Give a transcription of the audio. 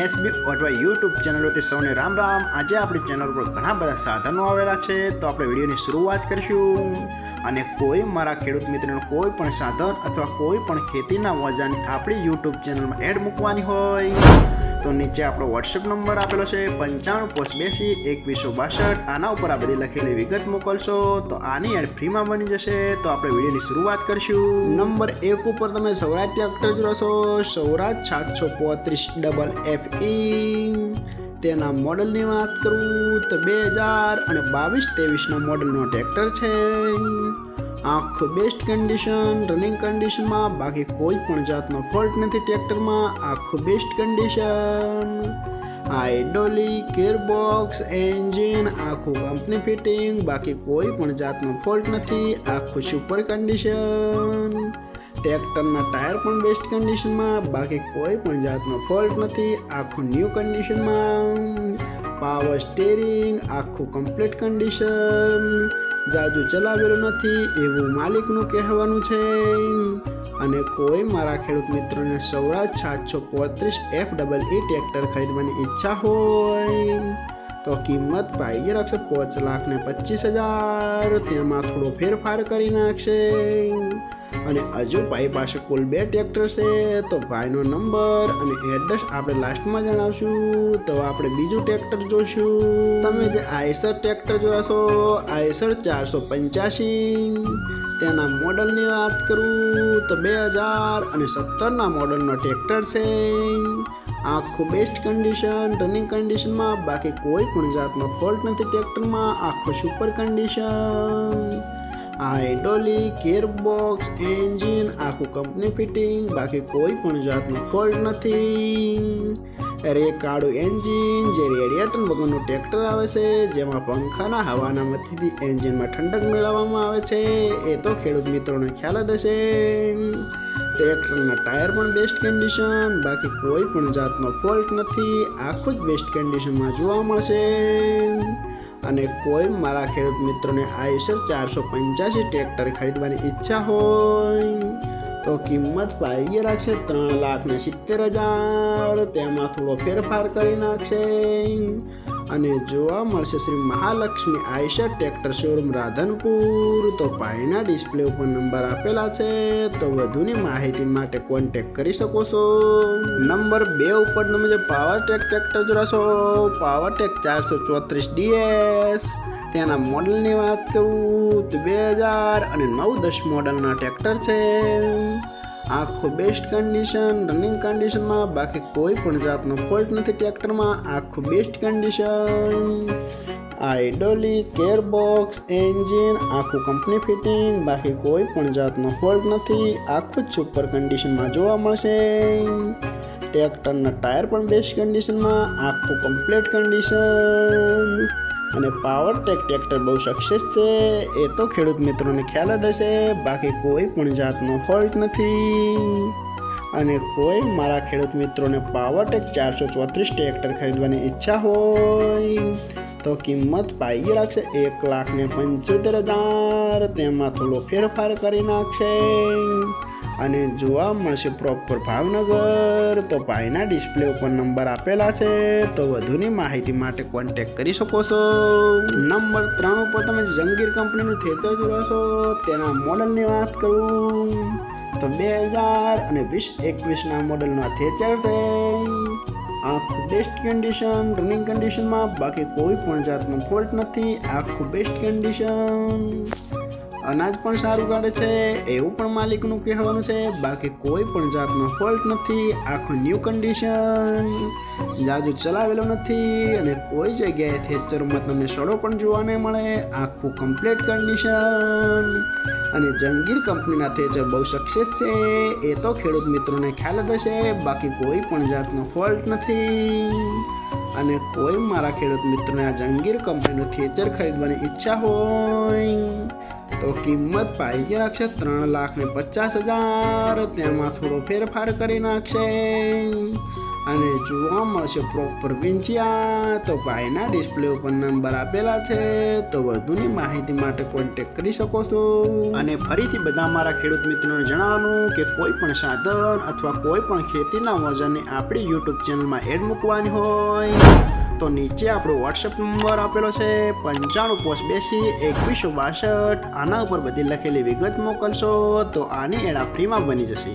SB ઓટવા YouTube ચેનલોથી સૌને રામ રામ। આજે આપણી ચેનલ પર ઘણા બધા સાધનો આવેલા છે, તો આપણે વિડીયોની શરૂઆત કરીશું। અને કોઈ મારા ખેડૂત મિત્રોને કોઈ પણ સાધન અથવા કોઈ પણ ખેતીના ઓજારની આપણી યુટ્યુબ ચેનલમાં એડ મૂકવાની હોય તો નીચે આપણો વોટ્સએપ નંબર આપેલો છે 95822162। આના ઉપર આ બધી લખેલી વિગત મોકલશો તો આની એડ ફ્રીમાં બની જશે। તો આપણે વિડીયોની શરૂઆત કરીશું। નંબર 1 ઉપર તમે સ્વરાજ ટ્રેક્ટર જોશો, સ્વરાજ 735FE। તેના મોડલની વાત કરું તો 2022-23ના મોડલનો ટ્રેક્ટર છે। આખું બેસ્ટ કન્ડિશન, રનિંગ કન્ડિશનમાં, બાકી કોઈ પણ જાતનો ફોલ્ટ નથી ટ્રેક્ટરમાં। આખું best condition, hydraulic, gearbox, engine આખું કંપની ફિટિંગ, બાકી કોઈ પણ જાતનો ફોલ્ટ નથી। આખું સુપર કન્ડિશન, ટ્રેક્ટરના ટાયર પણ બેસ્ટ કન્ડિશનમાં, બાકી કોઈ પણ જાતનો ફોલ્ટ નથી। આખું ન્યૂ કન્ડિશનમાં, પાવર સ્ટીરિંગ આખું કમ્પ્લીટ કન્ડિશન, જાજુ ચલાવેલું નથી એવું માલિકનું કહેવાનું છે। અને કોઈ મારા ખેડૂત મિત્રોને સ્વરાજ 735FEE ટ્રેક્ટર ખરીદવાની ઈચ્છા હોય તો કિંમત પાઈ રાખશે 5,25,000। તેમાં થોડો ફેરફાર કરી નાખશે। અને હજુ ભાઈ પાસે કુલ 2 ટ્રેક્ટર છે, તો ભાઈનો નંબર અને એડ્રેસ આપણે લાસ્ટમાં જણાવશું। તો આપણે બીજું ટ્રેક્ટર જોઈશું। તમે જે આઈસર ટ્રેક્ટર જોશો, આઈસર 485, તેના મોડલની વાત કરું તો 2017ના મોડલનો ટ્રેક્ટર છે। આખું બેસ્ટ કન્ડિશન, રનિંગ કન્ડિશનમાં, બાકી કોઈ પણ જાતનો ફોલ્ટ નથી ટ્રેક્ટરમાં। આખું super condition, hydraulic, gearbox, engine આખું કંપની ફિટિંગ, બાકી કોઈ પણ જાતનો ફોલ્ટ નથી। કાળું એન્જિન જે રેડિએટર વગરનું ટ્રેક્ટર આવે છે, જેમાં પંખાના હવાના મથીથી એન્જિનમાં ઠંડક મેળવવામાં આવે છે, એ તો ખેડૂત મિત્રોને ખ્યાલ જ હશે। ટ્રેક્ટરના ટાયર પણ બેસ્ટ કન્ડિશન, બાકી કોઈ પણ જાતનો ફોલ્ટ નથી। આખું જ બેસ્ટ કન્ડિશનમાં જોવા મળશે। અને કોઈ મારા ખેડૂત મિત્રોને આઈસર 485 ટ્રેક્ટર ખરીદવાની ઈચ્છા હોય તો કિંમત પાઈ રાખશે 3,70,000। તેમાં થોડો ફેરફાર કરી નાખશે। અને જોવા મળશે Shri Mahalakshmi Eicher tractor showroom Radhanpur. તો ભાઈના ડિસ્પ્લે ઉપર નંબર આપેલા છે, તો વધુની માહિતી માટે કોન્ટેક્ટ કરી શકો છો। નંબર 2 ઉપર તમે જે પાવરટેક ટ્રેક્ટર જોશો, પાવરટેક 434DS। તેના મોડલની વાત કરું તો 2009-10 મોડલના ટ્રેક્ટર છે। આખું બેસ્ટ કન્ડિશન, રનિંગ કન્ડિશનમાં, બાકી કોઈ પણ જાતનો ફોલ્ટ નથી ટ્રેક્ટરમાં। આખું best condition, hydraulic, gearbox, engine આખું કંપની ફિટિંગ, બાકી કોઈ પણ જાતનો ફોલ્ટ નથી। આખું જ સુપર કન્ડિશનમાં જોવા મળશે। ટ્રેક્ટરના ટાયર પણ બેસ્ટ કન્ડિશનમાં, આખું કમ્પ્લીટ કન્ડિશન। અને પાવરટેક ટ્રેક્ટર બહુ સક્સેસ છે, એ તો ખેડૂત મિત્રોને ખ્યાલ જ હશે, બાકી કોઈ પણ જાતનો ફોલ્ટ નથી। અને કોઈ મારા ખેડૂત મિત્રોને પાવરટેક 434 ટ્રેક્ટર ખરીદવાની ઈચ્છા હોય તો કિંમત પાઈ રાખશે 1,75,000। તેમાં થોડો ફેરફાર કરી નાખશે। અને જોવા મળશે પ્રોપર ભાવનગર। તો ભાઈના ડિસ્પ્લે ઉપર નંબર આપેલા છે, તો વધુની માહિતી માટે કોન્ટેક્ટ કરી શકો છો। નંબર 3 ઉપર તમે જંગીર કંપનીનું થેચર જોશો, તેના મોડલની વાત કરું તો 2020-21ના મોડલનો થેચર છે। આખું બેસ્ટ કન્ડિશન, રનિંગ કન્ડિશનમાં, બાકી કોઈ પણ જાતનો ફોલ્ટ નથી। આખું બેસ્ટ કન્ડિશન, અનાજ પણ સારું કાઢે છે એવું પણ માલિકનું કહેવાનું છે, બાકી કોઈ પણ જાતનો ફોલ્ટ નથી। આખું ન્યૂ કન્ડિશન, જાજુ ચલાવેલો નથી, અને કોઈ જગ્યાએ થેચરમાં તમને સડો પણ જોવા નહીં મળે। આખું કમ્પ્લીટ કન્ડિશન। અને જંગીર કંપનીના થેચર બહુ સક્સેસ છે, એ તો ખેડૂત મિત્રોને ખ્યાલ જ હશે, બાકી કોઈ પણ જાતનો ફોલ્ટ નથી। અને કોઈ મારા ખેડૂત મિત્રોને આ જંગીર કંપનીનું થેચર ખરીદવાની ઈચ્છા હોય તો કિંમત પાઈ રાખશે 3,50,000। તેમાં થોડો ફેરફાર કરી નાખશે। અને જોવા મળશે પ્રોપર વિંછિયા. તો ભાઈના ડિસ્પ્લે ઉપર નંબર આપેલા છે, તો વધુની માહિતી માટે કોન્ટેક્ટ કરી શકો છો. અને ફરીથી બધા મારા ખેડૂત મિત્રોને જણાવવાનું કે કોઈ પણ સાધન અથવા કોઈ પણ ખેતીના વજનને આપણી યુટ્યુબ ચેનલમાં એડ મૂકવાની હોય તો નીચે આપણો વોટ્સએપ નંબર આપેલો છે 9582 2162. આના ઉપર બધી લખેલી વિગત મોકલશો તો આની એડ ફ્રીમાં બની જશે.